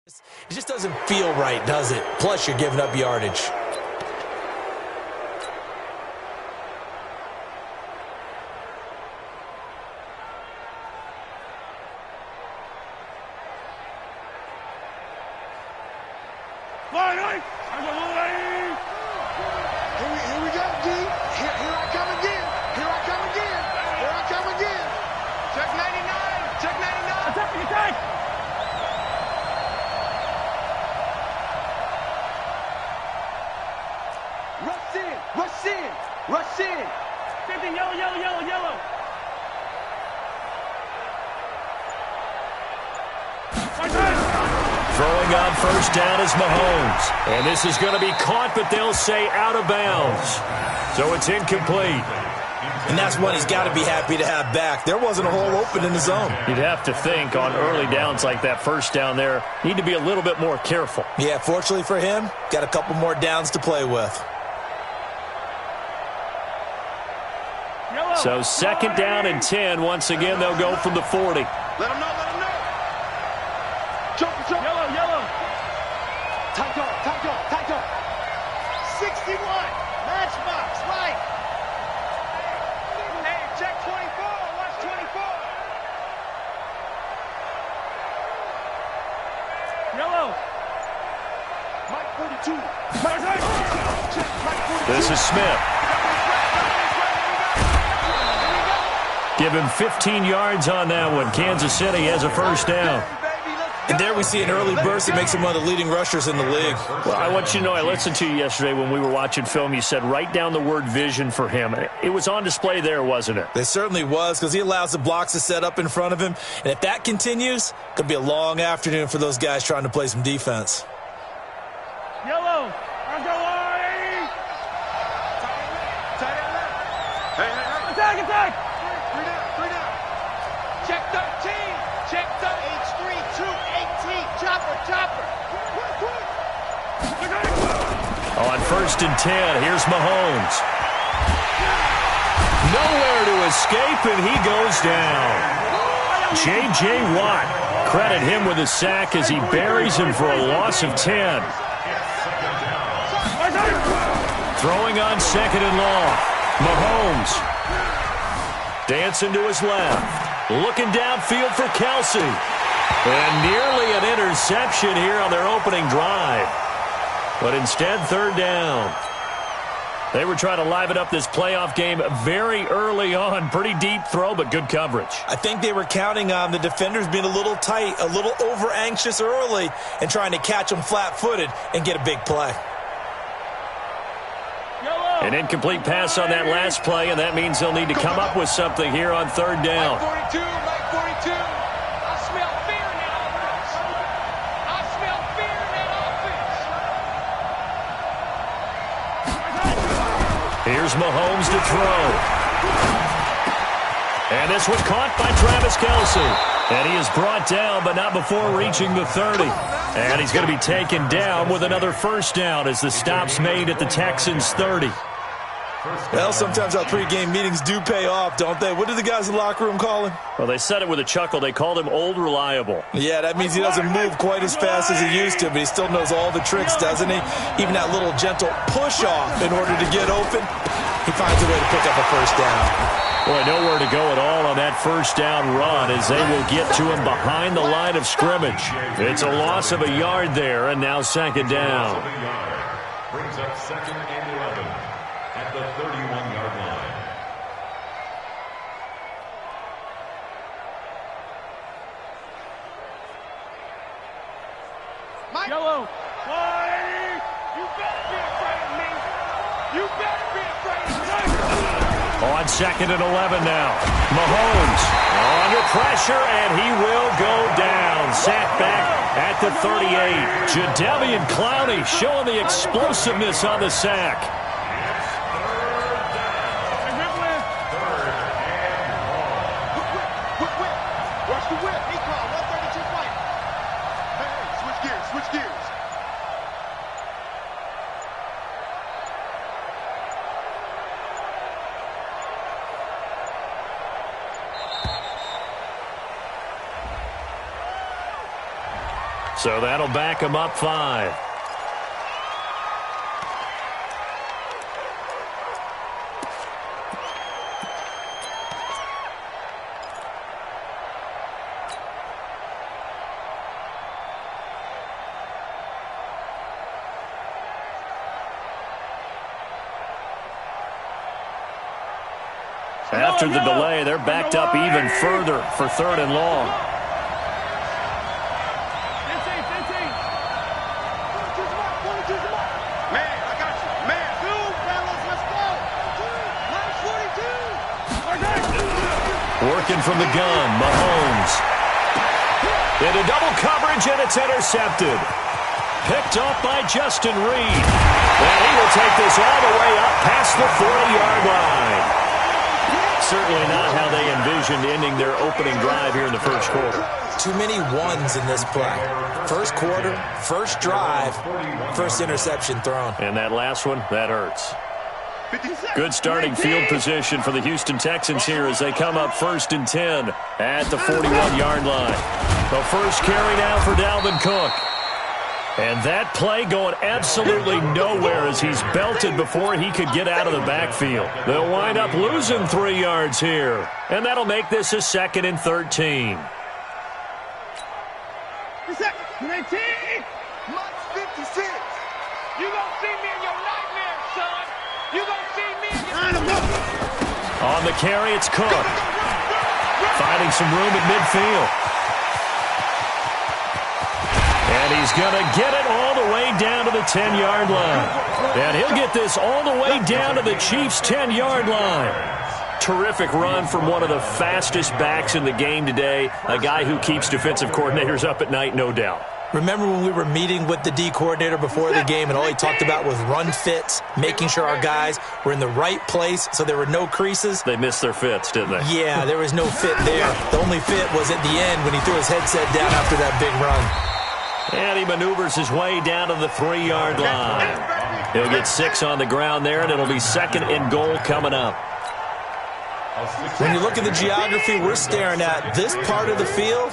It just doesn't feel right, does it? Plus, you're giving up yardage. Here we go, D. Here I come again. Here I come again. Here I come again. Check 99. Check 99. Attack, attack. Rush in. Rush in. Rush in. 50, yellow, yellow, yellow, yellow. Throwing on first down is Mahomes. And this is going to be caught, but they'll say out of bounds. So it's incomplete. And that's one he's got to be happy to have back. There wasn't a hole open in the zone. You'd have to think on early downs like that first down there, need to be a little bit more careful. Yeah, fortunately for him, got a couple more downs to play with. So second down and 10. Once again, they'll go from the 40. Let him know, let him know. Jump, jump. Yellow, yellow. Tight dog, tight dog, tight dog. 61. Matchbox, right. Hey, check 24. Watch 24. Yellow. Mike 42. Check Mike 42. This is Smith. Give him 15 yards on that one. Kansas City has a first down. And there we see an early burst that makes him one of the leading rushers in the league. Well, I want you to know, I listened to you yesterday when we were watching film. You said write down the word vision for him. It was on display there, wasn't it? It certainly was, because he allows the blocks to set up in front of him. And if that continues, it could be a long afternoon for those guys trying to play some defense. Yellow. I'm going. Hey. Attack, attack. Three down. Check 13. Check 13. H3, 2, 18. Chopper. On first and 10, here's Mahomes. Nowhere to escape, and he goes down. J.J. Watt, credit him with a sack as he buries him for a loss of 10. Throwing on second and long. Mahomes. Dancing to his left. Looking downfield for Kelsey. And nearly an interception here on their opening drive. But instead, third down. They were trying to liven up this playoff game very early on. Pretty deep throw, but good coverage. I think they were counting on the defenders being a little tight, a little over-anxious early, and trying to catch them flat-footed and get a big play. An incomplete pass on that last play, and that means they'll need to come up with something here on third down. Mike 42. I smell fear in that offense. I smell fear in that offense. Here's Mahomes to throw. And this was caught by Travis Kelce. And he is brought down, but not before reaching the 30. And he's going to be taken down with another first down as the stop's made at the Texans' 30. Well, sometimes our pregame meetings do pay off, don't they? What did the guys in the locker room call him? Well, they said it with a chuckle. They called him Old Reliable. Yeah, that means he doesn't move quite as fast as he used to, but he still knows all the tricks, doesn't he? Even that little gentle push-off in order to get open, he finds a way to pick up a first down. Boy, nowhere to go at all on that first down run as they will get to him behind the line of scrimmage. It's a loss of a yard there, and now second down. Brings up second and 11 at the 31-yard line. Mike. Yellow. You better be afraid of me. You better be afraid of me. On second and 11 now. Mahomes under pressure, and he will go down. Sat back at the 38. Jadeveon Clowney showing the explosiveness on the sack. Watch the whip. He called 132 fight. Hey, switch gears. So that'll back him up 5. After the delay, they're backed up even further for 3rd and long. 15. Man, I got you. Man, dude, fellas, let's go. Nice 42. Working from the gun, Mahomes. Into double coverage, and it's intercepted. Picked off by Justin Reed. And he will take this all the way up past the 40-yard line. Certainly not how they envisioned ending their opening drive here in the first quarter. Too many ones in this play. First quarter, first drive, first interception thrown. And that last one, that hurts. Good starting field position for the Houston Texans here as they come up 1st and 10 at the 41-yard line. The first carry now for Dalvin Cook. And that play going absolutely nowhere as he's belted before he could get out of the backfield. They'll wind up losing 3 yards here. And that'll make this a 2nd and 13. 19. Much 56. You gonna see me in your nightmares, son. You gonna see me in your... On the carry, it's Cook. Finding some room at midfield. And he's going to get it all the way down to the 10-yard line. And he'll get this all the way down to the Chiefs' 10-yard line. Terrific run from one of the fastest backs in the game today, a guy who keeps defensive coordinators up at night, no doubt. Remember when we were meeting with the D coordinator before the game and all he talked about was run fits, making sure our guys were in the right place so there were no creases? They missed their fits, didn't they? Yeah, there was no fit there. The only fit was at the end when he threw his headset down after that big run. And he maneuvers his way down to the 3-yard line. He'll get 6 on the ground there, and it'll be 2nd and goal coming up. When you look at the geography we're staring at, this part of the field,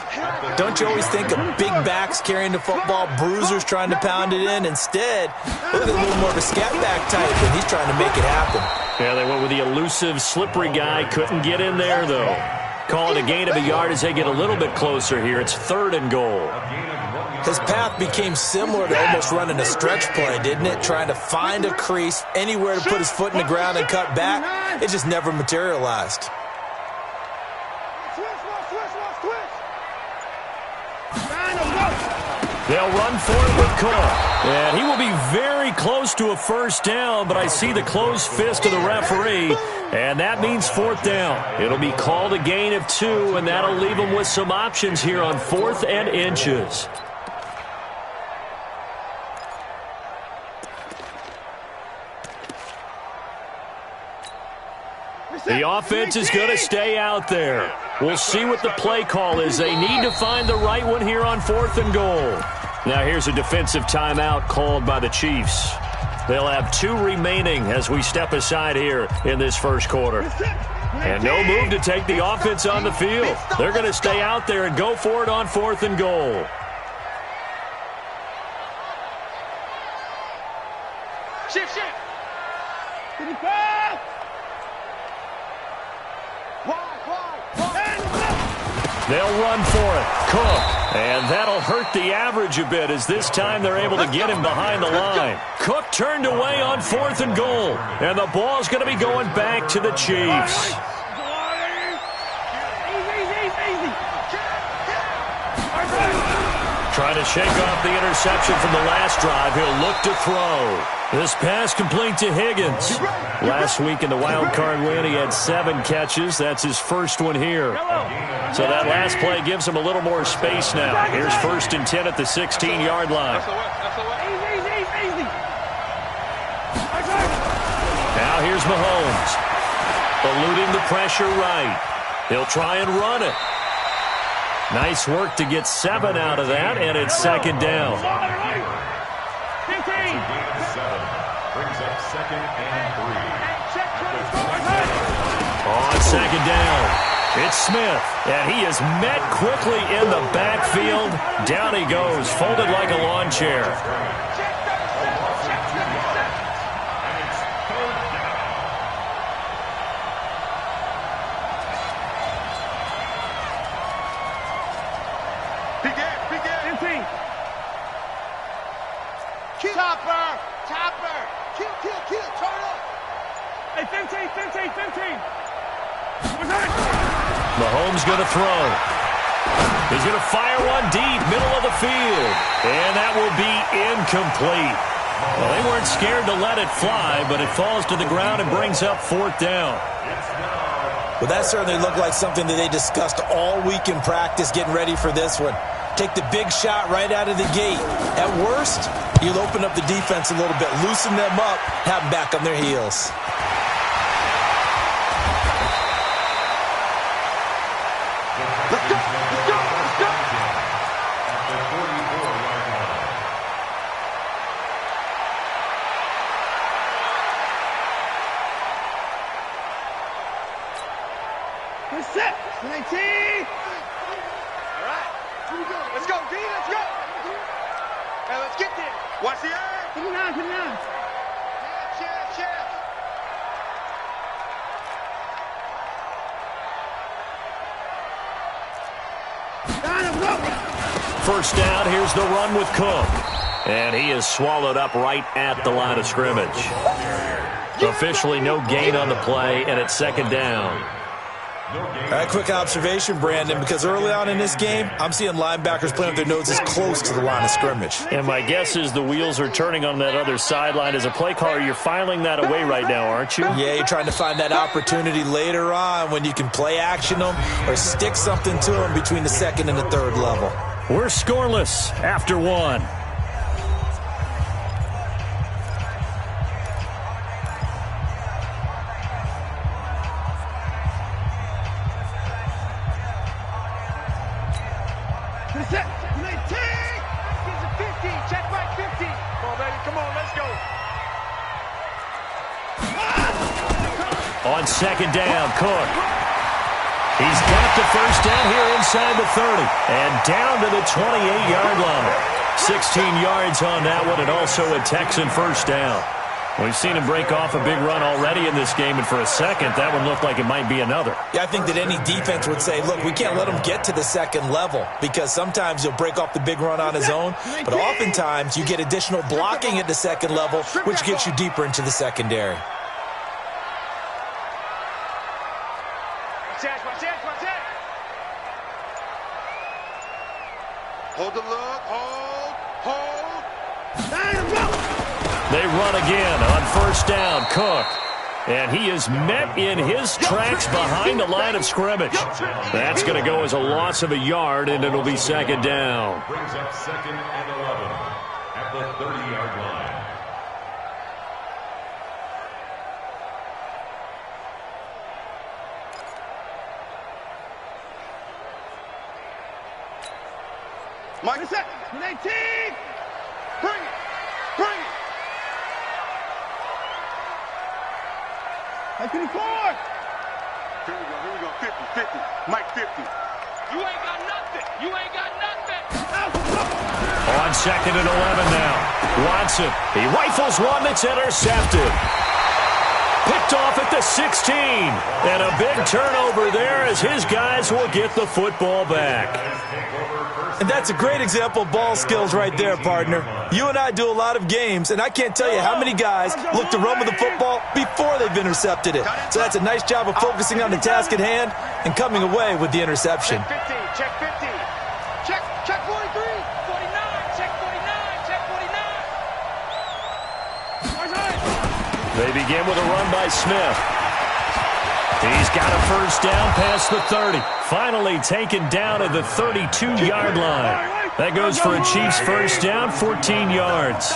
don't you always think of big backs carrying the football, bruisers trying to pound it in? Instead, look at a little more of a scat back type, and he's trying to make it happen. Yeah, they went with the elusive, slippery guy. Couldn't get in there, though. Call it a gain of a yard as they get a little bit closer here. It's 3rd and goal. His path became similar to almost running a stretch play, didn't it? Trying to find a crease, anywhere to put his foot in the ground and cut back. It just never materialized. They'll run for it with Cook. And he will be very close to a first down, but I see the closed fist of the referee, and that means 4th down. It'll be called a gain of 2, and that'll leave them with some options here on 4th and inches. The offense is going to stay out there. We'll see what the play call is. They need to find the right one here on 4th and goal. Now here's a defensive timeout called by the Chiefs. They'll have 2 remaining as we step aside here in this first quarter. And no move to take the offense on the field. They're going to stay out there and go for it on 4th and goal. Shift. They'll run for it. Cook. And that'll hurt the average a bit as this time they're able to get him behind the line. Cook turned away on 4th and goal. And the ball's going to be going back to the Chiefs. Trying to shake off the interception from the last drive. He'll look to throw. This pass complete to Higgins. Last week in the wild card win, he had 7 catches. That's his first one here. So that last play gives him a little more space now. Here's 1st and 10 at the 16-yard line. Now here's Mahomes. Eluding the pressure right. He'll try and run it. Nice work to get 7 out of that, and it's 2nd down. 15. Brings up 2nd and 3. On 2nd down. It's Smith, and he is met quickly in the backfield. Down he goes, folded like a lawn chair. Topper. Kill. Turn up. Hey, 15. Mahomes going to throw. He's going to fire one deep, middle of the field. And that will be incomplete. Well, they weren't scared to let it fly, but it falls to the ground and brings up 4th down. Well, that certainly looked like something that they discussed all week in practice getting ready for this one. Take the big shot right out of the gate. At worst, you'll open up the defense a little bit, loosen them up, have them back on their heels. Let's go. Let's set. 19. All right. Here we go. Let's go, D. Let's go. Hey, let's get there. Watch the eye. Come on. Chef. First down, here's the run with Cook. And he is swallowed up right at the line of scrimmage. Officially no gain on the play, and it's 2nd down. All right, quick observation, Brandon, because early on in this game, I'm seeing linebackers playing with their noses close to the line of scrimmage. And my guess is the wheels are turning on that other sideline. As a play caller, you're filing that away right now, aren't you? Yeah, you're trying to find that opportunity later on when you can play action them or stick something to them between the 2nd and the 3rd level. We're scoreless after 1. Set. 19. Get to 50. Check back 50. Come on, baby. Come on. Let's go. On 2nd down, Cook. He's got the first down here inside the 30 and down to the 28-yard line. 16 yards on that one, and also a Texan first down. We've seen him break off a big run already in this game, and for a second, that one looked like it might be another. Yeah, I think that any defense would say, look, we can't let him get to the 2nd level because sometimes he'll break off the big run on his own, but oftentimes you get additional blocking at the 2nd level, which gets you deeper into the secondary. Watch it. Hold the look. Hold. They run again on first down, Cook. And he is met in his tracks behind the line of scrimmage. That's going to go as a loss of a yard, and it'll be 2nd down. Brings up 2nd and 11 at the 30-yard line. Mike, set. 19. Bring it. Like 24. Here we go. 50. Mike, 50. You ain't got nothing. On 2nd and 11 now. Watson, he rifles one that's intercepted. Picked off at the 16. And a big turnover there as his guys will get the football back. And that's a great example of ball skills right there, partner. You and I do a lot of games, and I can't tell you how many guys look to run with the football before they've intercepted it. So that's a nice job of focusing on the task at hand and coming away with the interception. Check 50. Check 43. 49. Check 49. Check 49. They begin with a run by Smith. He's got a first down past the 30. Finally taken down at the 32-yard line. That goes for a Chiefs first down, 14 yards.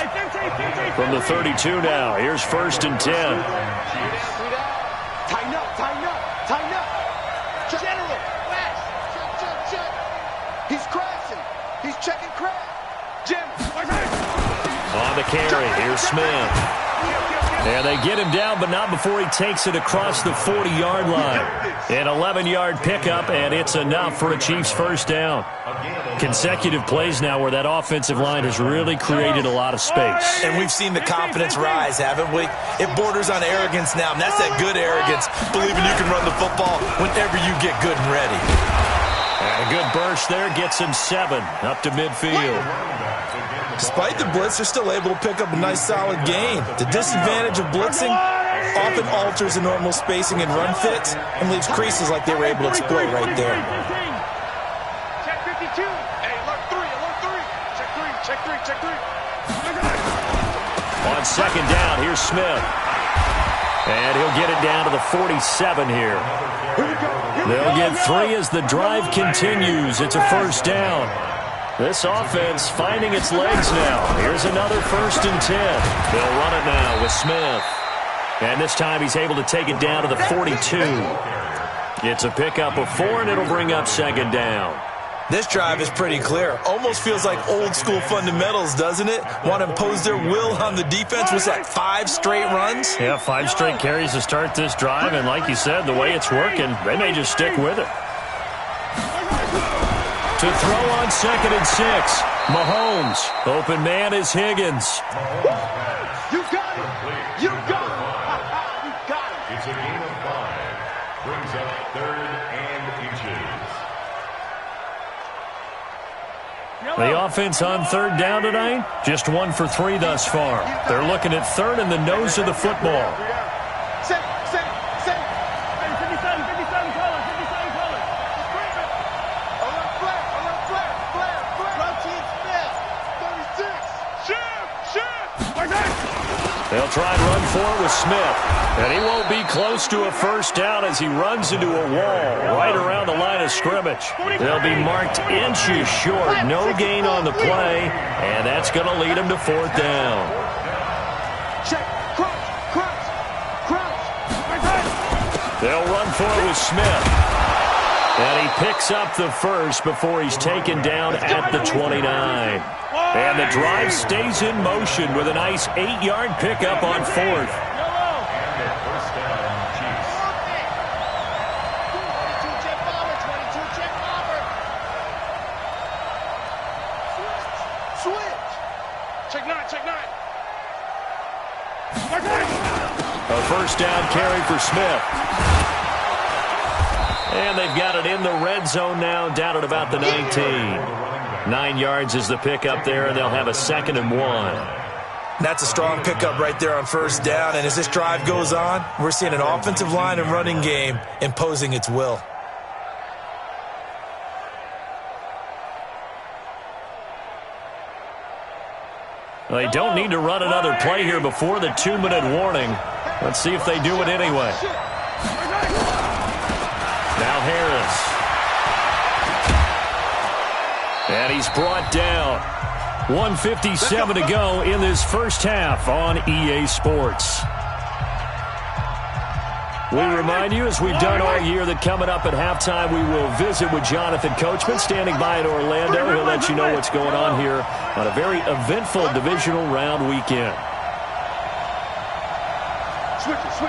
From the 32 now, here's 1st and 10. Tighten up. General, West. Check. He's crashing. He's checking crash. Jim. On the carry, here's Smith. And they get him down, but not before he takes it across the 40-yard line. An 11-yard pickup, and it's enough for a Chiefs first down. Consecutive plays now where that offensive line has really created a lot of space. And we've seen the confidence rise, haven't we? It borders on arrogance now, and that's that good arrogance, believing you can run the football whenever you get good and ready. And a good burst there gets him 7 up to midfield. Despite the blitz, they're still able to pick up a nice, solid gain. The disadvantage of blitzing often alters the normal spacing and run fits and leaves creases like they were able to exploit right there. Check 52. Hey, alert 3, alert 3. Check 3, check 3, check 3. On second down, here's Smith. And he'll get it down to the 47 here. They'll get 3 as the drive continues. It's a first down. This offense finding its legs now. Here's another 1st and 10. They'll run it now with Smith. And this time he's able to take it down to the 42. It's a pickup of 4, and it'll bring up second down. This drive is pretty clear. Almost feels like old school fundamentals, doesn't it? Want to impose their will on the defense. Was that 5 straight runs? Yeah, 5 straight carries to start this drive, and like you said, the way it's working, they may just stick with it. To throw on 2nd and 6, Mahomes. Open man is Higgins. You got it. You got it. You got it. It's a gain of 5. Brings up 3rd and inches. The offense on 3rd down tonight, just 1 for 3 thus far. They're looking at 3rd in the nose of the football. Set. 57 colors, 57 colors. Alert flare. Routine Smith. 36. Shift. They'll try and run for it with Smith. And he won't be close to a first down as he runs into a wall right around the line of scrimmage. They'll be marked inches short. No gain on the play, and that's going to lead him to 4th down. Check. Crouch. They'll run for it with Smith. And he picks up the first before he's taken down at the 29. And the drive stays in motion with a nice 8-yard pickup on 4th. Check 9. A first down carry for Smith. And they've got it in the red zone now, down at about the 19. 9 yards is the pickup there, and they'll have a 2nd and 1. That's a strong pickup right there on first down, and as this drive goes on, we're seeing an offensive line and running game imposing its will. They don't need to run another play here before the 2-minute warning. Let's see if they do it anyway. Now Harris. And he's brought down. 1:57 to go in this first half on EA Sports. We remind you, as we've done all year, that coming up at halftime, we will visit with Jonathan Coachman, standing by in Orlando. He'll let you know what's going on here on a very eventful divisional round weekend. Switch it. Come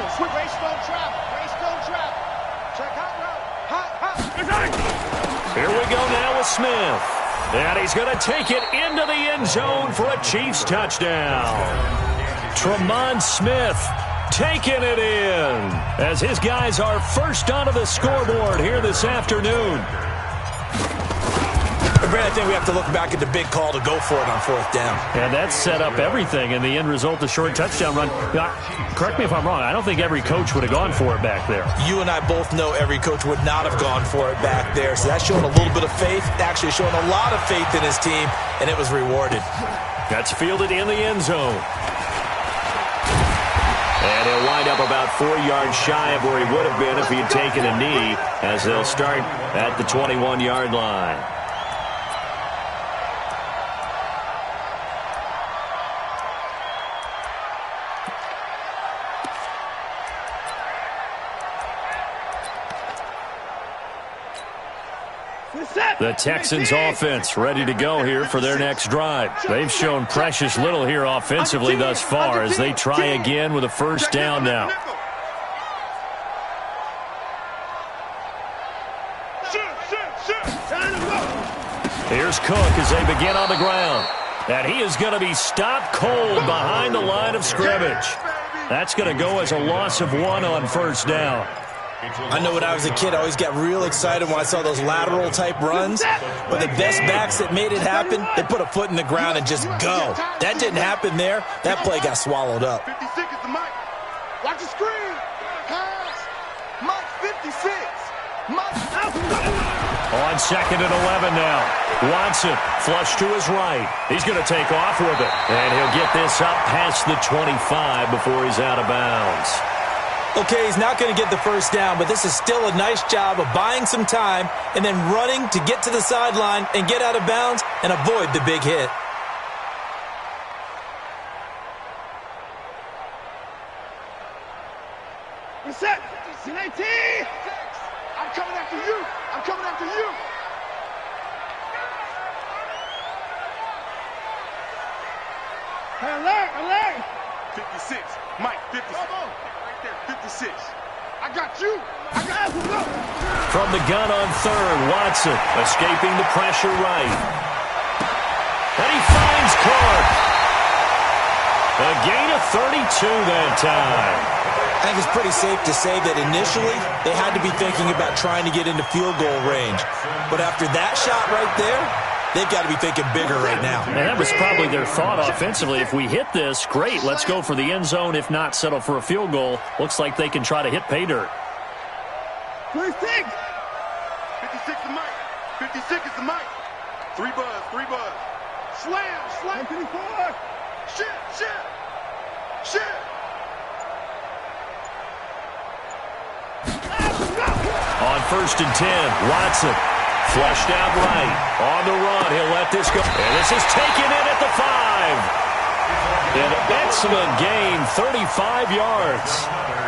on, switch. Race don't trap. Check hot route. Here we go now with Smith. And he's going to take it into the end zone for a Chiefs touchdown. Tremont Smith taking it in as his guys are first onto the scoreboard here this afternoon. Brad, I think we have to look back at the big call to go for it on 4th down. And that set up everything in the end result, the short touchdown run. Now, correct me if I'm wrong, I don't think every coach would have gone for it back there. You and I both know every coach would not have gone for it back there, so that's showing a little bit of faith, actually showing a lot of faith in his team, and it was rewarded. That's fielded in the end zone. And he'll wind up about 4 yards shy of where he would have been if he had taken a knee, as they'll start at the 21-yard line. The Texans offense ready to go here for their next drive. They've shown precious little here offensively thus far as they try again with a first down now. Here's Cook as they begin on the ground. And he is going to be stopped cold behind the line of scrimmage. That's going to go as a loss of 1 on first down. I know when I was a kid, I always got real excited when I saw those lateral-type runs. But the best backs that made it happen, they put a foot in the ground and just go. That didn't happen there. That play got swallowed up. 56 is the mic. Watch the screen. Pass. Mike 56. Mike. On 2nd and 11 now. Watson flush to his right. He's going to take off with it. And he'll get this up past the 25 before he's out of bounds. Okay, he's not going to get the first down, but this is still a nice job of buying some time and then running to get to the sideline and get out of bounds and avoid the big hit. Reset. 19. I'm coming after you. I'm coming after you. Hey, alert. 56. Mike, 56. Right there, 56. I got you. I got you. From the gun on 3rd, Watson escaping the pressure right. And he finds Clark. A gain of 32 that time. I think it's pretty safe to say that initially they had to be thinking about trying to get into field goal range. But after that shot right there, they've got to be thinking bigger right now. And that was probably their thought offensively. If we hit this, great, let's go for the end zone. If not, settle for a field goal. Looks like they can try to hit pay dirt. 56 is the mic. 56 is the mic. 3 buzz. Slam. 54. Shit. On 1st and 10, Watson flushed out right. On the run, he'll let this go. And this is taken in at the 5. An excellent gain, 35 yards.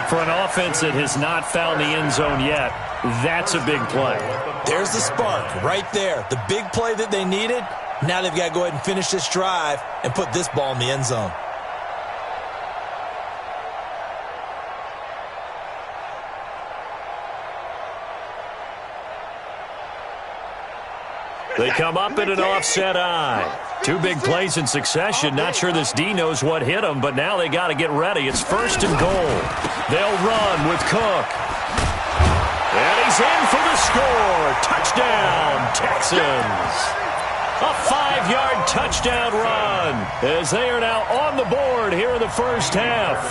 For an offense that has not found the end zone yet, that's a big play. There's the spark right there. The big play that they needed. Now they've got to go ahead and finish this drive and put this ball in the end zone. They come up in an offset eye. 2 big plays in succession. Not sure this D knows what hit him, but now they got to get ready. It's 1st and goal. They'll run with Cook. And he's in for the score. Touchdown, Texans. A 5-yard touchdown run as they are now on the board here in the first half.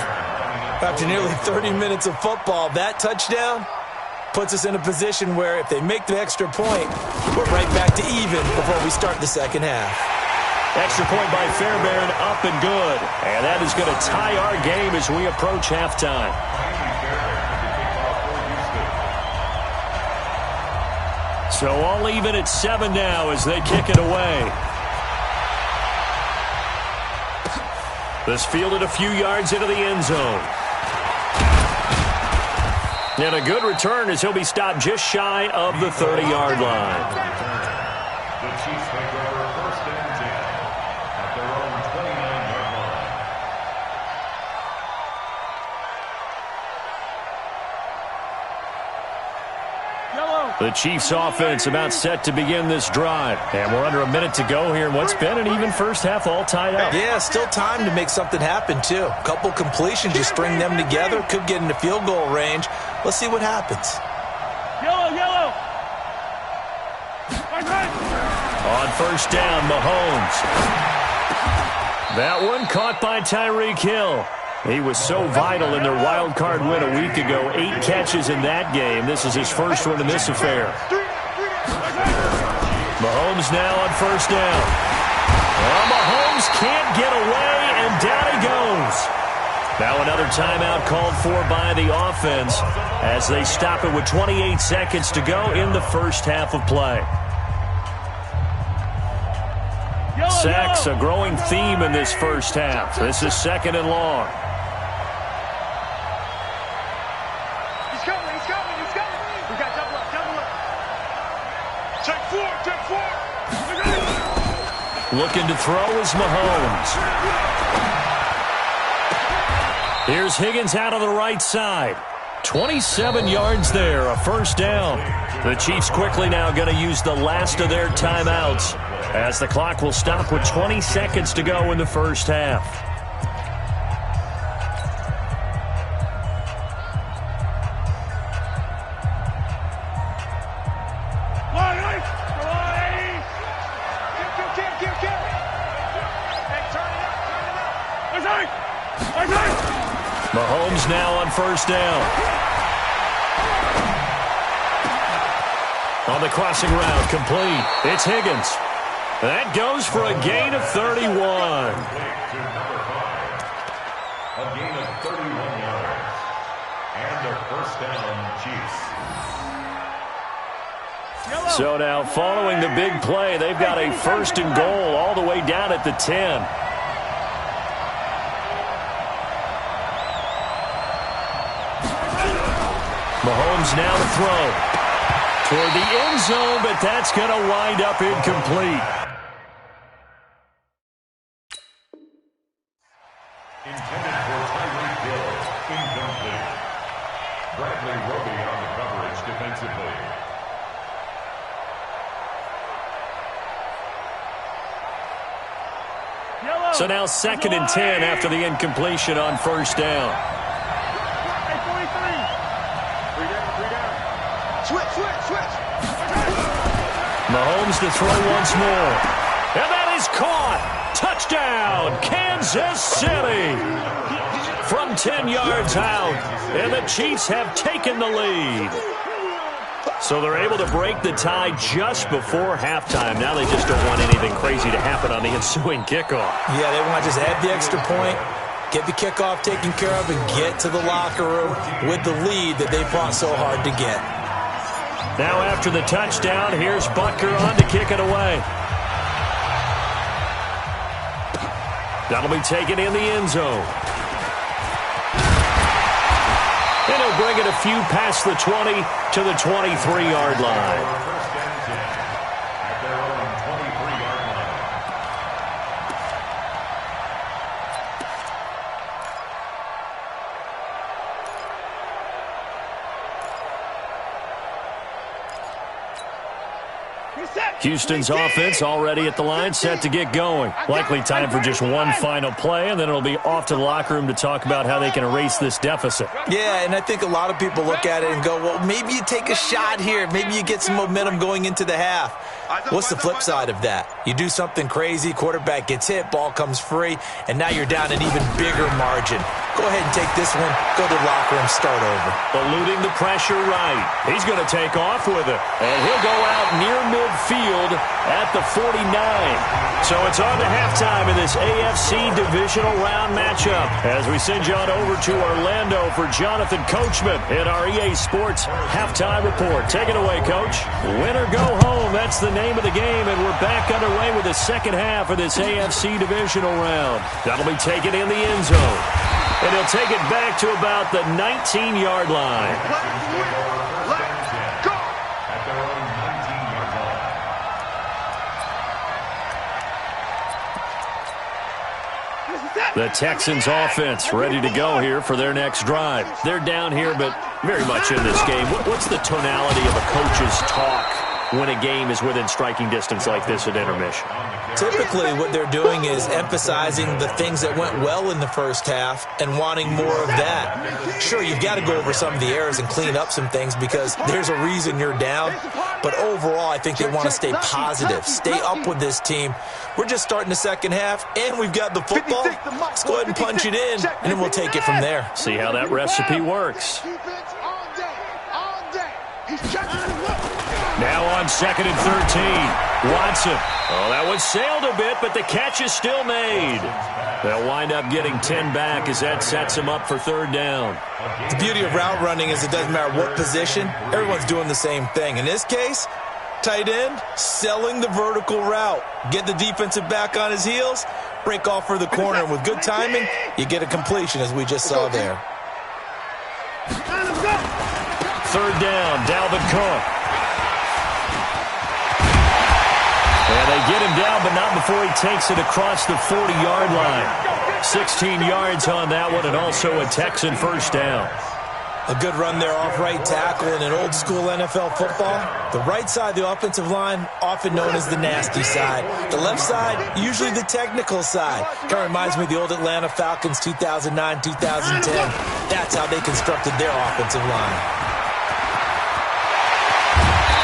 After nearly 30 minutes of football, that touchdown puts us in a position where if they make the extra point, we're right back to even before we start the second half. Extra point by Fairbairn, up and good. And that is going to tie our game as we approach halftime. So all even at 7 now as they kick it away. This fielded a few yards into the end zone. And a good return as he'll be stopped just shy of the 30-yard line. The Chiefs take over 1st and 10 at their own 29-yard line. The Chiefs offense about set to begin this drive. And we're under a minute to go here in what's been an even first half all tied up. Yeah, still time to make something happen, too. A couple completions, you string them together, could get into field goal range. Let's see what happens. Yellow. On 1st down, Mahomes. That one caught by Tyreek Hill. He was so vital in their wild card win a week ago. 8 catches in that game. This is his first one in this affair. Mahomes now on 1st down. Well, Mahomes can't get away, and down he goes. Now another timeout called for by the offense as they stop it with 28 seconds to go in the first half of play. Sacks, a growing theme in this first half. This is 2nd and long. He's coming. We got double up. Check 4. Looking to throw is Mahomes. Here's Higgins out on the right side. 27 yards there, a first down. The Chiefs quickly now going to use the last of their timeouts as the clock will stop with 20 seconds to go in the first half. Mahomes now on first down. On the crossing route, complete. It's Higgins. That goes for a gain of 31. A gain of 31 yards. And a first down, Chiefs. So now, following the big play, they've got a first and goal all the way down at the 10. Mahomes now to throw. Toward the end zone, but that's going to wind up incomplete. Intended for Tyreek Hill. Incomplete. Bradley Roby on the coverage defensively. So now 2nd and 10 after the incompletion on first down. Mahomes to throw once more. And that is caught. Touchdown, Kansas City. From 10 yards out. And the Chiefs have taken the lead. So they're able to break the tie just before halftime. Now they just don't want anything crazy to happen on the ensuing kickoff. Yeah, they want to just add the extra point, get the kickoff taken care of, and get to the locker room with the lead that they fought so hard to get. Now after the touchdown, here's Butker on to kick it away. That'll be taken in the end zone. And he'll bring it a few past the 20 to the 23-yard line. First and 10 at their own 23-yard line. Houston's offense already at the line, set to get going. Likely time for just one final play, and then it'll be off to the locker room to talk about how they can erase this deficit. Yeah, and I think a lot of people look at it and go, well, maybe you take a shot here. Maybe you get some momentum going into the half. What's the flip side of that? You do something crazy, quarterback gets hit, ball comes free, and now you're down an even bigger margin. Go ahead and take this one, go to the locker room, start over. Eluding the pressure right. He's going to take off with it. And he'll go out near midfield at the 49. So it's on to halftime in this AFC divisional round matchup as we send you on over to Orlando for Jonathan Coachman in our EA Sports halftime report. Take it away, Coach. Win or go home, that's the name of the game, and we're back underway with the second half of this AFC divisional round. That'll be taken in the end zone. And he'll take it back to about the 19-yard line. The Texans offense ready to go here for their next drive. They're down here, but very much in this game. What's the tonality of a coach's talk when a game is within striking distance like this at intermission? Typically, what they're doing is emphasizing the things that went well in the first half and wanting more of that. Sure, you've got to go over some of the errors and clean up some things because there's a reason you're down. But overall, I think they want to stay positive, stay up with this team. We're just starting the second half, and we've got the football. Let's go ahead and punch it in, and then we'll take it from there. See how that recipe works. Now on 2nd and 13. Watson. Oh, that one sailed a bit, but the catch is still made. They'll wind up getting 10 back as that sets them up for third down. The beauty of route running is it doesn't matter what position. Everyone's doing the same thing. In this case, tight end, selling the vertical route. Get the defensive back on his heels, break off for the corner. And with good timing, you get a completion, as we just saw there. Third down, Dalvin Cook. And They get him down, but not before he takes it across the 40-yard line. 16 yards on that one, and also a Texan first down. A good run there off right tackle in an old-school NFL football. The right side of the offensive line, often known as the nasty side. The left side, usually the technical side. Kind of reminds me of the old Atlanta Falcons 2009-2010. That's how they constructed their offensive line.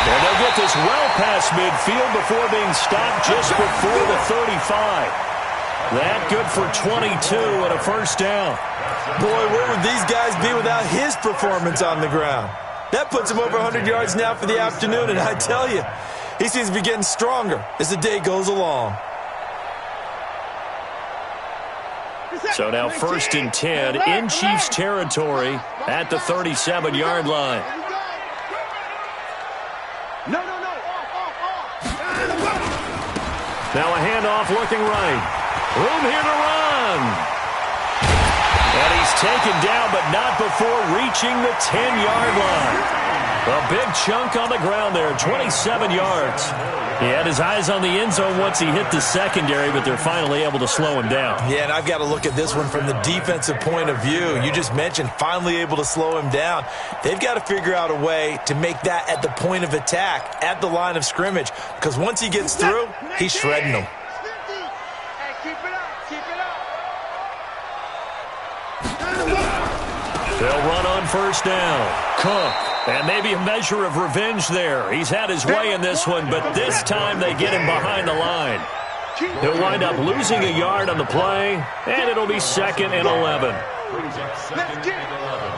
And they'll get this well past midfield before being stopped just before the 35. That good for 22 and a first down. Boy, where would these guys be without his performance on the ground? That puts him over 100 yards now for the afternoon, and I tell you, he seems to be getting stronger as the day goes along. So now 1st and 10 in Chiefs territory at the 37-yard line. Now a handoff looking right. Room here to run. And he's taken down, but not before reaching the 10-yard line. A big chunk on the ground there, 27 yards. He had his eyes on the end zone once he hit the secondary, but they're finally able to slow him down. Yeah, and I've got to look at this one from the defensive point of view. You just mentioned finally able to slow him down. They've got to figure out a way to make that at the point of attack, at the line of scrimmage, because once he gets through, he's shredding them. They'll run on first down. Cook. And maybe a measure of revenge there. He's had his way in this one, but this time they get him behind the line. He'll wind up losing a yard on the play, and it'll be 2nd and 11. Brings up 2nd and 11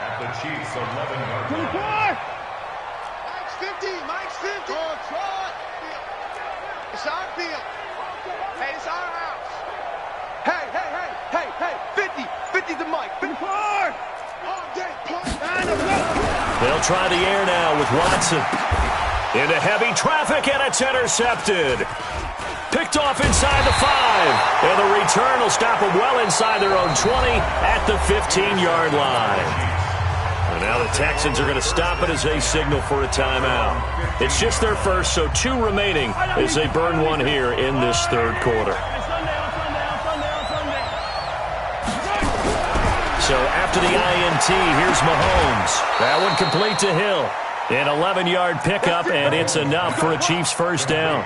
at the Chiefs' 11-yard line. Mike's 50. It's our field. Hey, it's our house. Hey, 50 to Mike. 54. They'll try the air now with Watson. Into heavy traffic, and it's intercepted. Picked off inside the 5. And the return will stop them well inside their own 20 at the 15-yard line. And now the Texans are going to stop it as they signal for a timeout. It's just their first, so 2 remaining as they burn one here in this 3rd quarter. So after the INT, here's Mahomes. That one complete to Hill. An 11-yard pickup, and it's enough for a Chiefs first down.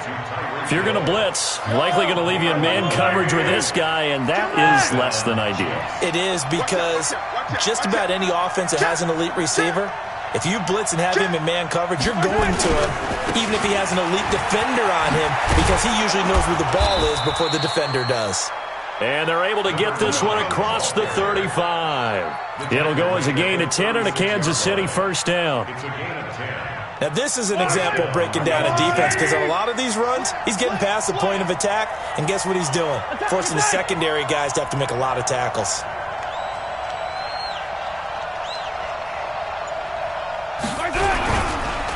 If you're going to blitz, likely going to leave you in man coverage with this guy, and that is less than ideal. It is, because just about any offense that has an elite receiver, if you blitz and have him in man coverage, you're going to him, even if he has an elite defender on him, because he usually knows where the ball is before the defender does. And they're able to get this one across the 35. It'll go as a gain of 10 and a Kansas City first down. Now, this is an example of breaking down a defense, because on a lot of these runs, he's getting past the point of attack, and guess what he's doing? Forcing the secondary guys to have to make a lot of tackles.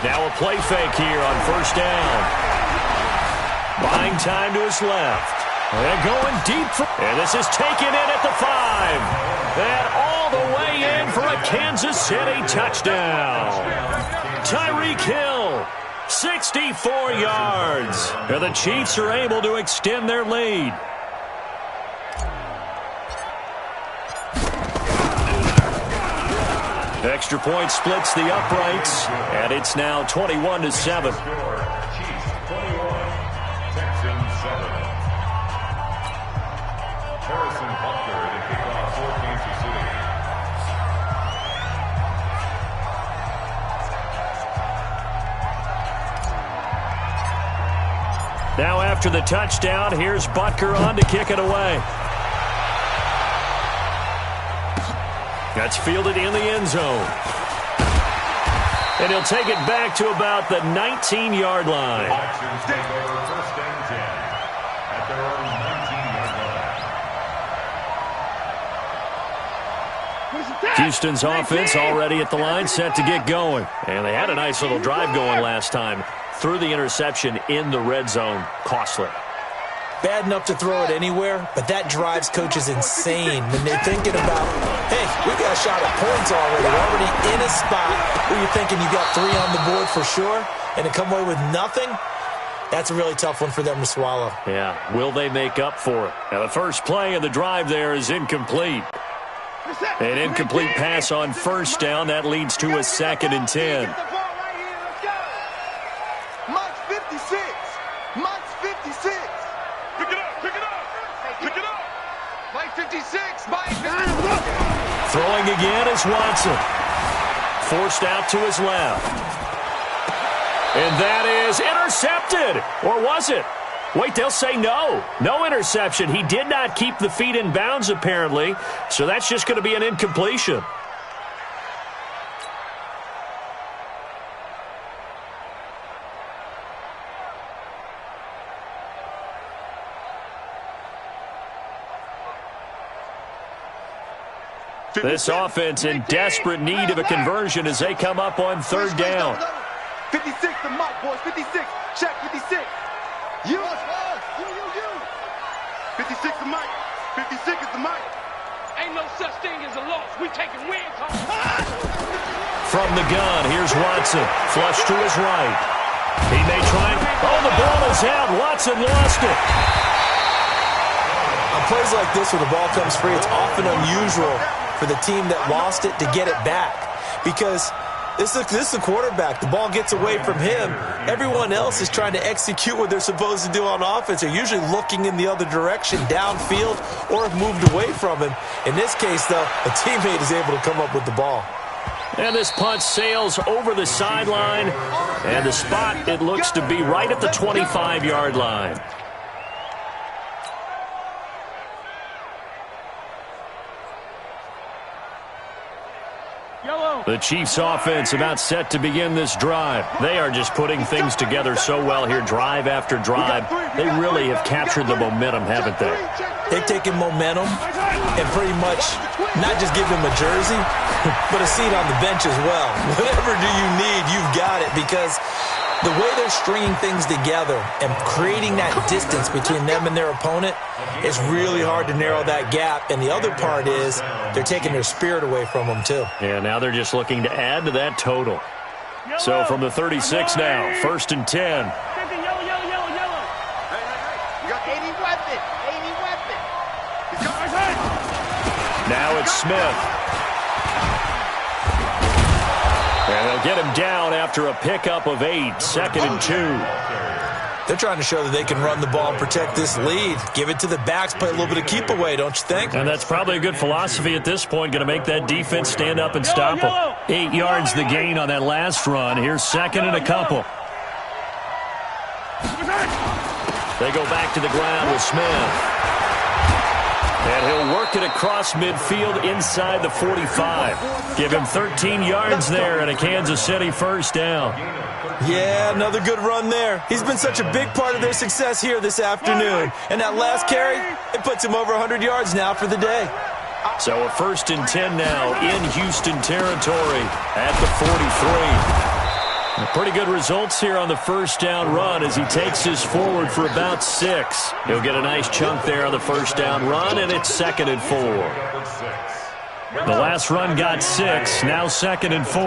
Now a play fake here on first down. Buying time to his left. They're going deep. And this is taken in at the 5. And all the way in for a Kansas City touchdown. Tyreek Hill, 64 yards. And the Chiefs are able to extend their lead. Extra point splits the uprights, and it's now 21-7. Now after the touchdown, here's Butker on to kick it away. That's fielded in the end zone. And he'll take it back to about the 19-yard line. Houston's offense already at the line, set to get going. And they had a nice little drive going last time. Threw the interception in the red zone. Costly. Bad enough to throw it anywhere, but that drives coaches insane when they're thinking about, hey, we got a shot at points already. We're already in a spot where you're thinking you got 3 on the board for sure, and to come away with nothing, That's a really tough one for them to swallow. Yeah, will they make up for it? Now, the first play of the drive there is incomplete. An incomplete pass on first down. That leads to a 2nd and 10. Mike's 56. Mike's 56. Pick it up. Pick it up. Pick it up. Mike 56. Mike. Throwing again is Watson. Forced out to his left. And that is intercepted. Or was it? Wait, they'll say no. No interception. He did not keep the feet in bounds, apparently. So that's just going to be an incompletion. This offense in desperate need of a conversion as they come up on 3rd down. 56 to Mike, boys. 56. Check 56. You. 56 to Mike. 56 is the Mike. Ain't no such thing as a loss. We taking wins home. From the gun, here's Watson. Flush to his right. He may try. Oh, the ball is out. Watson lost it. On plays like this where the ball comes free, it's often unusual for the team that lost it to get it back. Because this is the quarterback. The ball gets away from him. Everyone else is trying to execute what they're supposed to do on offense. They're usually looking in the other direction, downfield, or have moved away from him. In this case, though, a teammate is able to come up with the ball. And this punt sails over the sideline. And the spot, it looks to be right at the 25-yard line. The Chiefs offense about set to begin this drive. They are just putting things together so well here, drive after drive. They really have captured the momentum, haven't they? They've taken momentum and pretty much not just give him a jersey, but a seat on the bench as well. Whatever do you need, you've got it, because the way they're stringing things together and creating that distance between them and their opponent is really hard to narrow that gap. And the other part is they're taking their spirit away from them, too. Yeah, now they're just looking to add to that total. So from the 36 now, 1st and 10. You got 80 weapon. 80 weapon. Now it's Smith. And they'll get him down after a pickup of 8, 2nd and 2. They're trying to show that they can run the ball and protect this lead. Give it to the backs, play a little bit of keep away, don't you think? And that's probably a good philosophy at this point, going to make that defense stand up and stop them. 8 yards the gain on that last run. Here's 2nd and a couple. They go back to the ground with Smith. And he'll work it across midfield inside the 45. Give him 13 yards there and a Kansas City 1st down. Yeah, another good run there. He's been such a big part of their success here this afternoon. And that last carry, it puts him over 100 yards now for the day. So a 1st and 10 now in Houston territory at the 43. Pretty good results here on the 1st down run as he takes this forward for about 6. He'll get a nice chunk there on the 1st down run, and it's 2nd and 4. The last run got 6, now 2nd and 4.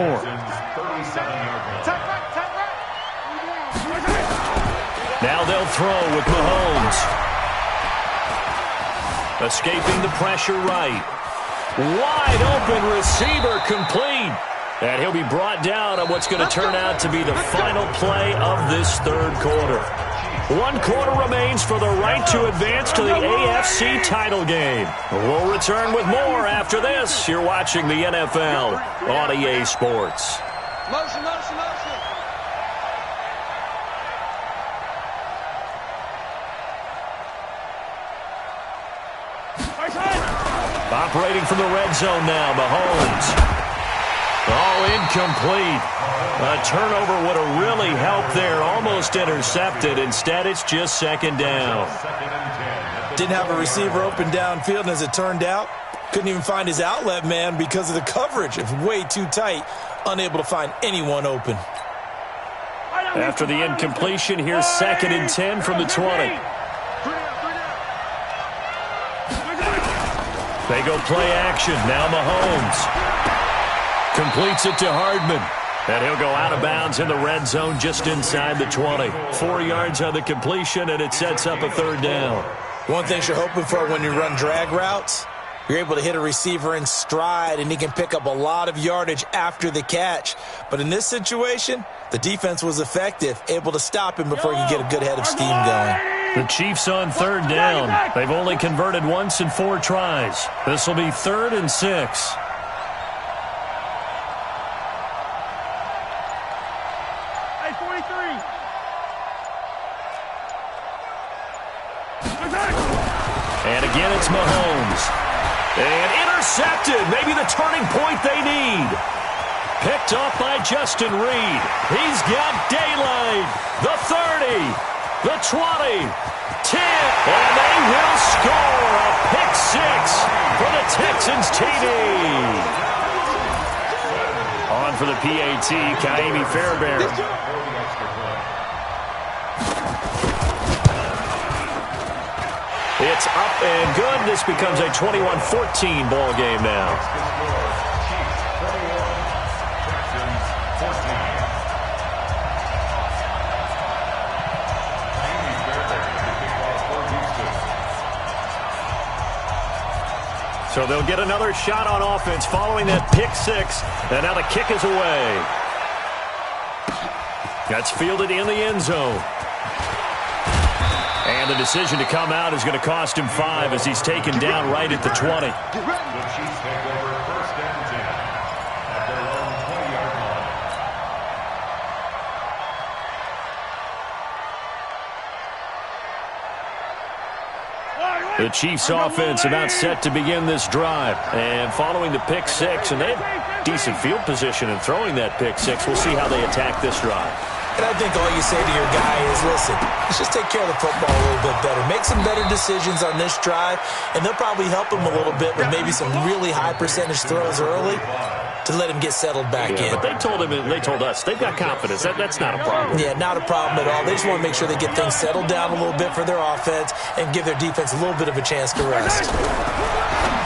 Now they'll throw with Mahomes. Escaping the pressure right. Wide open receiver complete. And he'll be brought down on what's going to turn out to be the final play of this 3rd quarter. 1 quarter remains for the right to advance to the AFC title game. We'll return with more after this. You're watching the NFL on EA Sports. Motion. Operating from the red zone now, Mahomes. Oh, incomplete. A turnover would have really helped there. Almost intercepted. Instead, it's just 2nd down. Didn't have a receiver open downfield, and as it turned out, couldn't even find his outlet man because of the coverage. It's way too tight. Unable to find anyone open. After the incompletion, here's 2nd and 10 from the 20. They go play action. Now Mahomes completes it to Hardman. And he'll go out of bounds in the red zone just inside the 20. 4 yards on the completion, and it sets up a 3rd down. One thing you're hoping for when you run drag routes, you're able to hit a receiver in stride, and he can pick up a lot of yardage after the catch. But in this situation, the defense was effective, able to stop him before he could get a good head of steam going. The Chiefs on 3rd down. They've only converted once in 4 tries. This will be 3rd and 6. And again, it's Mahomes. And intercepted. Maybe the turning point they need. Picked off by Justin Reed. He's got daylight. The 30. The 20. 10. And they will score a pick 6 for the Texans TD. On for the PAT, Kaimi Fairbairn. It's up and good. This becomes a 21-14 ball game now. So they'll get another shot on offense following that pick 6. And now the kick is away. That's fielded in the end zone. And the decision to come out is going to cost him 5 as he's taken down right at the 20. The Chiefs take over 1st and 10 at their own 20-yard line. The Chiefs offense about set to begin this drive. And following the pick 6, and they have decent field position in throwing that pick 6. We'll see how they attack this drive. And I think all you say to your guy is, listen, let's just take care of the football a little bit better. Make some better decisions on this drive, and they'll probably help him a little bit with maybe some really high percentage throws early to let him get settled back in. But they told us they've got confidence. That's not a problem. Yeah, not a problem at all. They just want to make sure they get things settled down a little bit for their offense and give their defense a little bit of a chance to rest.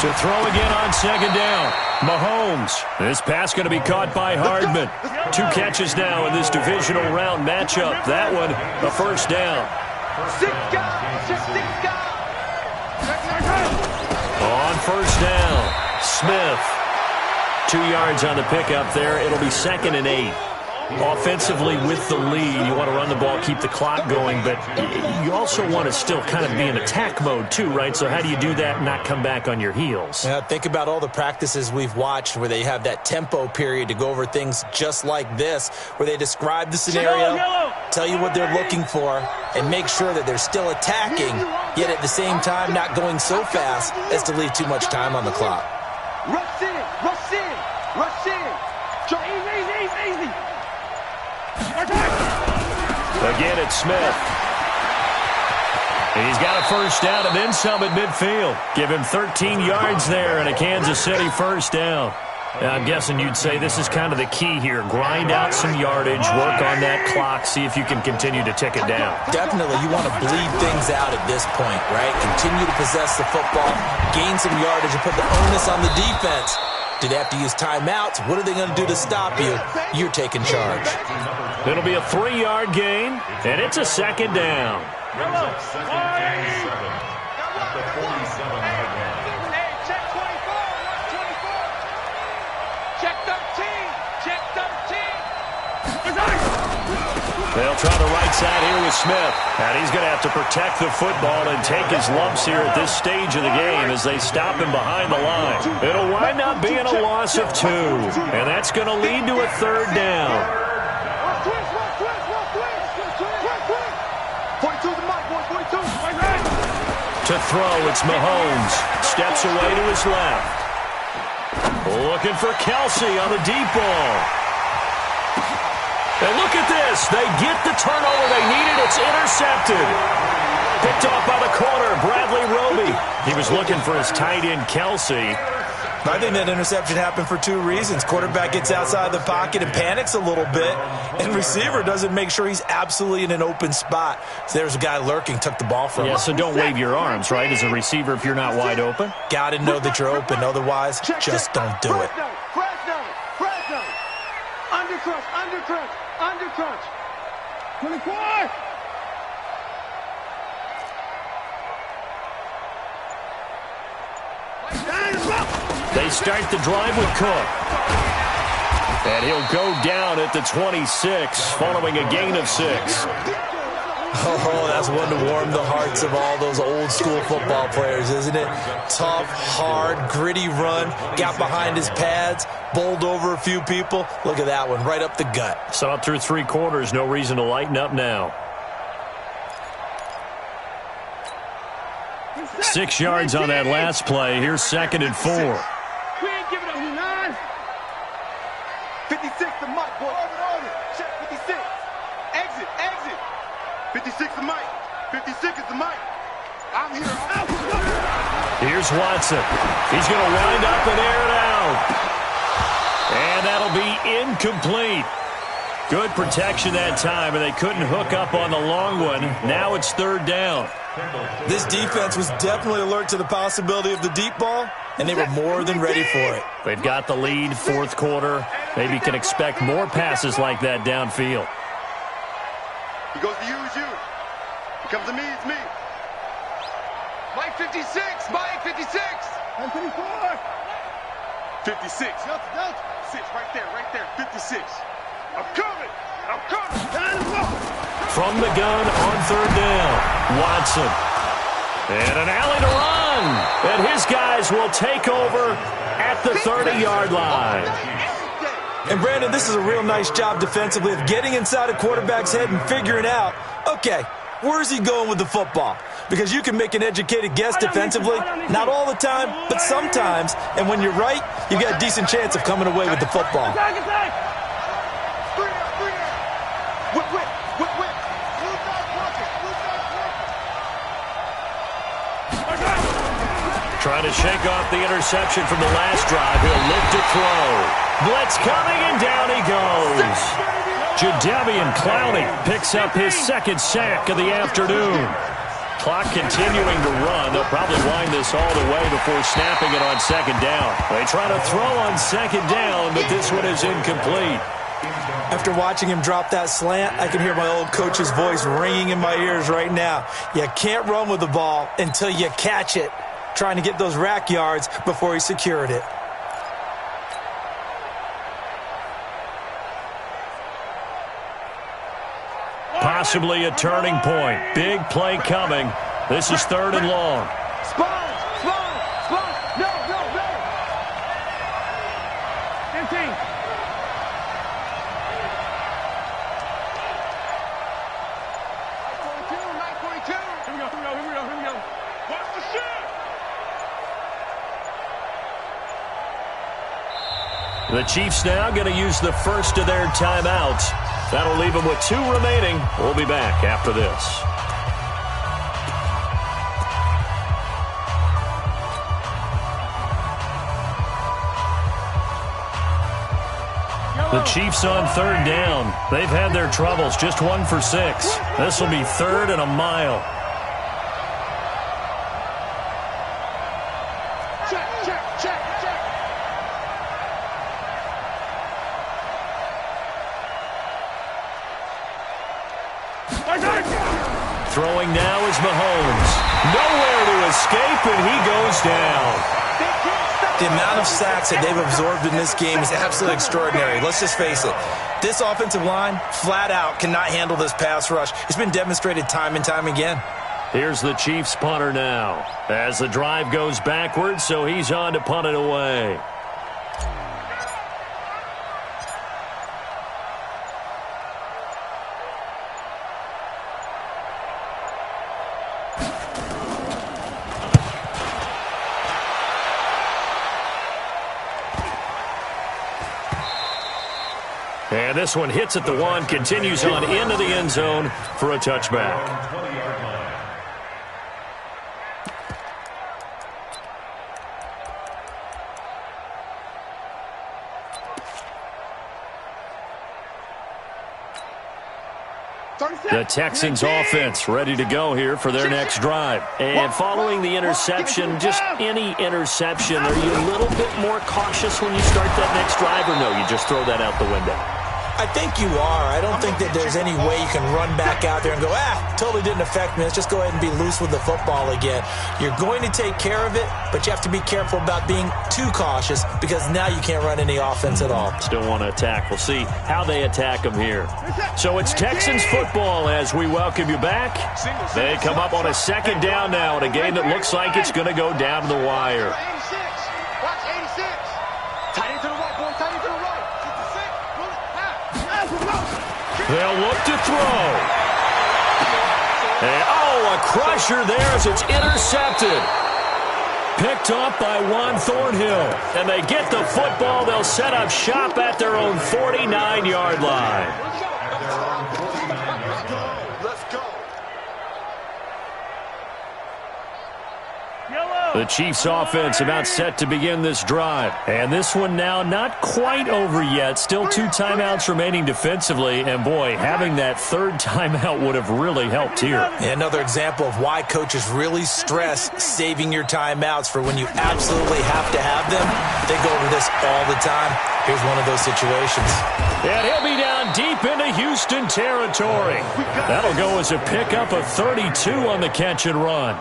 To throw again on 2nd down. Mahomes. This pass going to be caught by Hardman. 2 catches now in this divisional round matchup. That one, a 1st down. On 1st down, Smith. 2 yards on the pickup there. It'll be 2nd and 8. Offensively with the lead, you want to run the ball, keep the clock going, but you also want to still kind of be in attack mode too, right? So how do you do that and not come back on your heels? Yeah, think about all the practices we've watched where they have that tempo period to go over things just like this, where they describe the scenario, tell you what they're looking for, and make sure that they're still attacking, yet at the same time not going so fast as to leave too much time on the clock. Rush in, rush in, rush in. Easy. Again, it's Smith. He's got a 1st down and then some at midfield. Give him 13 yards there and a Kansas City 1st down. I'm guessing you'd say this is kind of the key here. Grind out some yardage, work on that clock, see if you can continue to tick it down. Definitely, you want to bleed things out at this point, right? Continue to possess the football, gain some yardage, and put the onus on the defense. Do they have to use timeouts? What are they going to do to stop you? You're taking charge. It'll be a 3-yard gain, and it's a 2nd down. Brings up 2nd and 7 at the 47-yard line. Hey, check 24, watch 24. Check 13, check 13. They'll try the right side here with Smith. And he's going to have to protect the football and take his lumps here at this stage of the game as they stop him behind the line. It'll wind up being a loss of 2. And that's going to lead to a 3rd down. 42 the mark, boys, 42. To throw, it's Mahomes. Steps away to his left. Looking for Kelsey on the deep ball. And look at this. They get the turnover they needed. It's intercepted. Picked off by the corner, Bradley Roby. He was looking for his tight end, Kelsey. I think that interception happened for 2 reasons. Quarterback gets outside the pocket and panics a little bit, and receiver doesn't make sure he's absolutely in an open spot. So there's a guy lurking, took the ball from him. Yeah, so don't wave your arms, right, as a receiver if you're not wide open. Got to know that you're open. Otherwise, just don't do it. Fresno. Undercross. 24. They start the drive with Cook. And he'll go down at the 26 following a gain of 6. Oh, that's one to warm the hearts of all those old school football players, isn't it? Tough, hard, gritty run, got behind his pads, bowled over a few people. Look at that one, right up the gut. Saw it through 3 quarters, no reason to lighten up now. 6 yards on that last play. Here's 2nd and 4. We ain't giving up 9. 56 to Mike, boy. Over. Check 56. Exit. 56 to Mike. 56 is the Mike. I'm here. Here's Watson. He's going to wind up and air it out. And that'll be incomplete. Good protection that time, and they couldn't hook up on the long one. Now it's 3rd down. This defense was definitely alert to the possibility of the deep ball, and they were more than ready for it. They've got the lead, 4th quarter. Maybe can expect more passes like that downfield. He goes to you, it's you. He comes to me, it's me. Mike 56, Mike 56. I'm 54. 56. Delta. 6, right there. 56. I'm coming. From the gun on 3rd down, Watson. And an alley to run. And his guys will take over at the 30-yard line. And, Brandon, this is a real nice job defensively of getting inside a quarterback's head and figuring out, okay, where's he going with the football? Because you can make an educated guess defensively, not all the time, but sometimes. And when you're right, you've got a decent chance of coming away with the football. Trying to shake off the interception from the last drive. He'll look to throw. Blitz coming, and down he goes. Jadeveon Clowney picks up his 2nd sack of the afternoon. Clock continuing to run. They'll probably wind this all the way before snapping it on 2nd down. They try to throw on 2nd down, but this one is incomplete. After watching him drop that slant, I can hear my old coach's voice ringing in my ears right now. You can't run with the ball until you catch it. Trying to get those rack yards before he secured it. Possibly a turning point. Big play coming. This is 3rd and long. Spawn. No. 15. 942. Here we go. Watch the shot. The Chiefs now going to use the first of their timeouts. That'll leave them with 2 remaining. We'll be back after this. The Chiefs on 3rd down. They've had their troubles, just 1 for 6. This will be 3rd and a mile. Check. Throwing now is Mahomes. Nowhere to escape, and he goes down. The amount of sacks that they've absorbed in this game is absolutely extraordinary. Let's just face it. This offensive line, flat out, cannot handle this pass rush. It's been demonstrated time and time again. Here's the Chiefs punter now. As the drive goes backwards, so he's on to punt it away. And this one hits at the 1, continues on into the end zone for a touchback. The Texans offense ready to go here for their next drive. And following the interception, just any interception, are you a little bit more cautious when you start that next drive, or no, you just throw that out the window? I think you are. I don't think that there's any way you can run back out there and go, totally didn't affect me. Let's just go ahead and be loose with the football again. You're going to take care of it, but you have to be careful about being too cautious because now you can't run any offense at all. Still want to attack. We'll see how they attack them here. So it's Texans football as we welcome you back. They come up on a second down now in a game that looks like it's going to go down to the wire. Watch 86. Tight end to the right, boy. Tight end to the right. 56. They'll look to throw. And, a crusher there as it's intercepted. Picked off by Juan Thornhill. And they get the football. They'll set up shop at their own 49-yard line. Let's go. The Chiefs offense about set to begin this drive. And this one now not quite over yet. Still 2 timeouts remaining defensively. And boy, having that third timeout would have really helped here. Another example of why coaches really stress saving your timeouts for when you absolutely have to have them. They go over this all the time. Here's one of those situations. And he'll be down deep into Houston territory. That'll go as a pickup of 32 on the catch and run.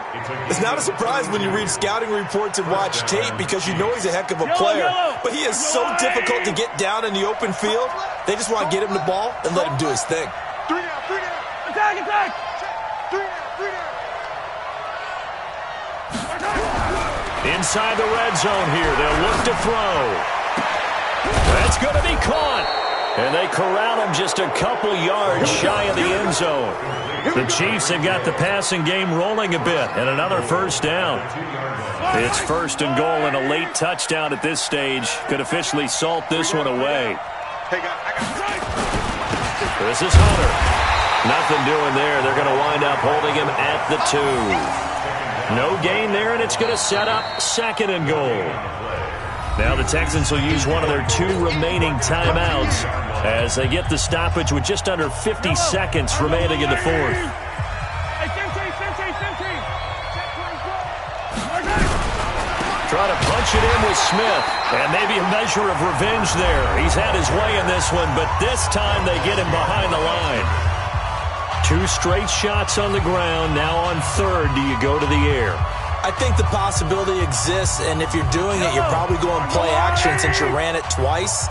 It's not a surprise when you read scouting reports and watch tape because you know he's a heck of a player. But he is so difficult to get down in the open field. They just want to get him the ball and let him do his thing. 3 down, 3 down. Attack, attack. 3 down, 3 down. Inside the red zone here. They'll look to throw. That's going to be caught. And they corral him just a couple yards shy of the end zone. The Chiefs have got the passing game rolling a bit, and another first down. It's first and goal and a late touchdown at this stage. Could officially salt this one away. This is Hunter. Nothing doing there. They're going to wind up holding him at the 2. No gain there, and it's going to set up second and goal. Now the Texans will use one of their 2 remaining timeouts as they get the stoppage with just under 50 seconds remaining in the fourth. Try to punch it in with Smith, and maybe a measure of revenge there. He's had his way in this one, but this time they get him behind the line. 2 straight shots on the ground. Now on third, do you go to the air? I think the possibility exists, and if you're doing it, you're probably going play action since you ran it twice.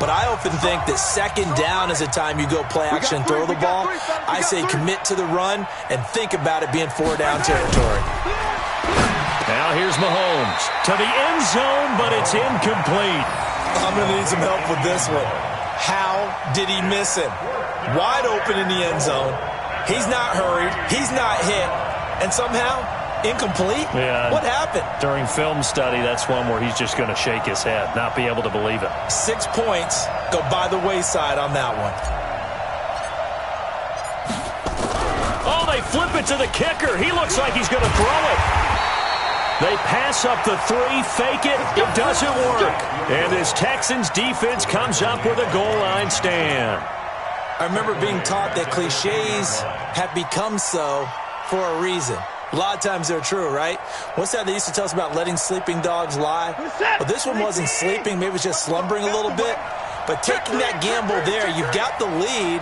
But I often think that second down is a time you go play action and throw the ball. I say commit to the run and think about it being 4-down territory. Now here's Mahomes to the end zone, but it's incomplete. I'm going to need some help with this one. How did he miss him? Wide open in the end zone. He's not hurried. He's not hit. And somehow, incomplete? Yeah. What happened? During film study, that's one where he's just going to shake his head, not be able to believe it. 6 points go by the wayside on that one. Oh, they flip it to the kicker. He looks like he's going to throw it. They pass up the 3, fake it. It doesn't work. And this Texans defense comes up with a goal line stand. I remember being taught that cliches have become so for a reason. A lot of times they're true, right? What's that they used to tell us about letting sleeping dogs lie? Well, this one wasn't sleeping. Maybe it was just slumbering a little bit. But taking that gamble there, you've got the lead.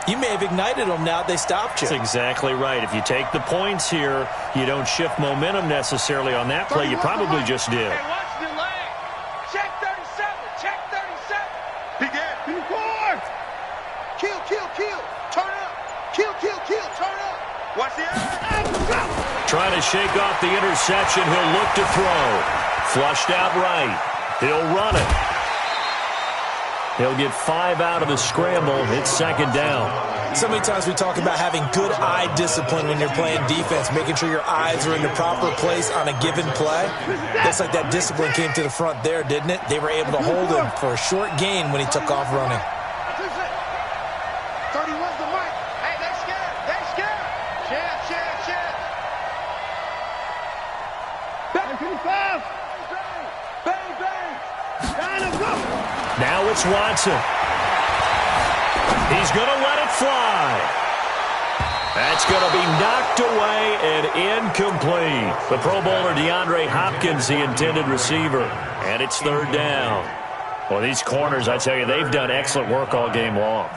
You may have ignited them now. They stopped you. That's exactly right. If you take the points here, you don't shift momentum necessarily on that play. You probably just did. Hey, watch the leg. Check 37. Check 37. Big Ed. Kill, kill, kill. Turn up. Kill, kill, kill. Turn up. Watch the eye. Trying to shake off the interception. He'll look to throw. Flushed out right. He'll run it. He'll get 5 out of the scramble. It's second down. So many times we talk about having good eye discipline when you're playing defense, making sure your eyes are in the proper place on a given play. Looks like that discipline came to the front there, didn't it? They were able to hold him for a short gain when he took off running. 31's the mic. Hey, they scared. They scared. Check. Back 55. Bang, bang. Down and go. Now it's Watson. He's going to let it fly. That's going to be knocked away and incomplete. The Pro Bowler DeAndre Hopkins, the intended receiver. And it's third down. Well, these corners, I tell you, they've done excellent work all game long.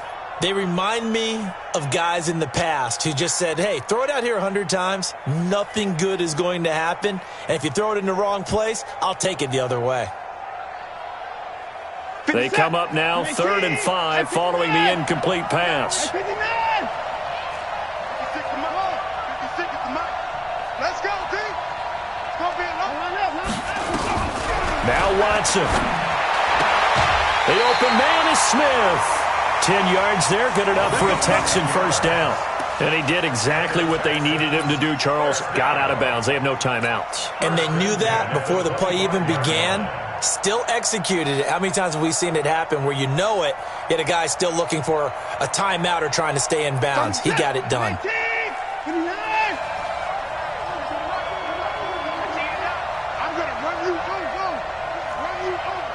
They remind me of guys in the past who just said, hey, throw it out here 100 times. Nothing good is going to happen. And if you throw it in the wrong place, I'll take it the other way. They come up now 3rd and 5 following the incomplete pass. Let's go, D. It's going to be a long one. Now Watson. The open man is Smith. 10 yards there, good enough for a Texan first down. And he did exactly what they needed him to do, Charles. Got out of bounds. They have no timeouts. And they knew that before the play even began. Still executed it. How many times have we seen it happen where you know it, yet a guy's still looking for a timeout or trying to stay in bounds? He got it done. I'm going to run you over. Run you over.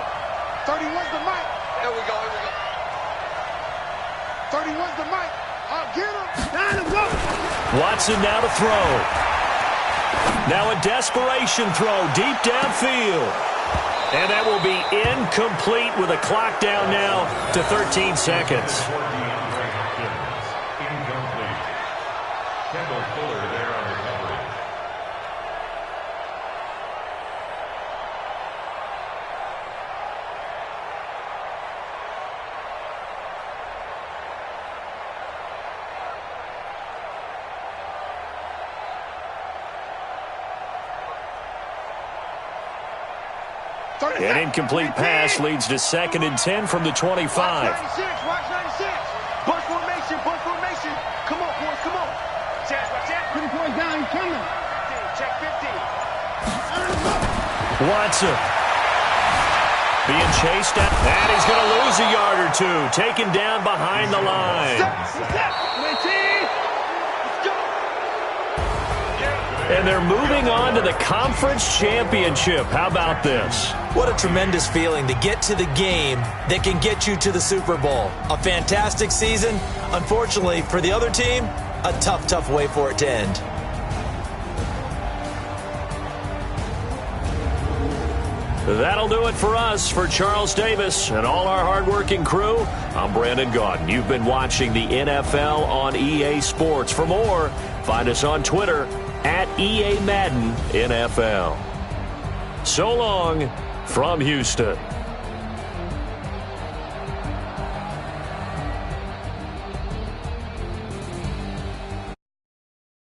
31's the mic. Here we go. 31's the mic. I'll get him. Watson now to throw. Now a desperation throw deep downfield. And that will be incomplete with a clock down now to 13 seconds. Incomplete. Kendall Fuller there on the coverage. An incomplete pass leads to 2nd and 10 from the 25. Watch 96. Bunch formation. Come on, boys, come on. Chance, watch that. Put the boys down, he's coming. Check 15. Watson being chased down. And he's going to lose a yard or two. Taken down behind the line. And they're moving on to the conference championship. How about this? What a tremendous feeling to get to the game that can get you to the Super Bowl. A fantastic season. Unfortunately, for the other team, a tough way for it to end. That'll do it for us. For Charles Davis and all our hardworking crew, I'm Brandon Gaudin. You've been watching the NFL on EA Sports. For more, find us on Twitter at EA Madden NFL. So long from Houston.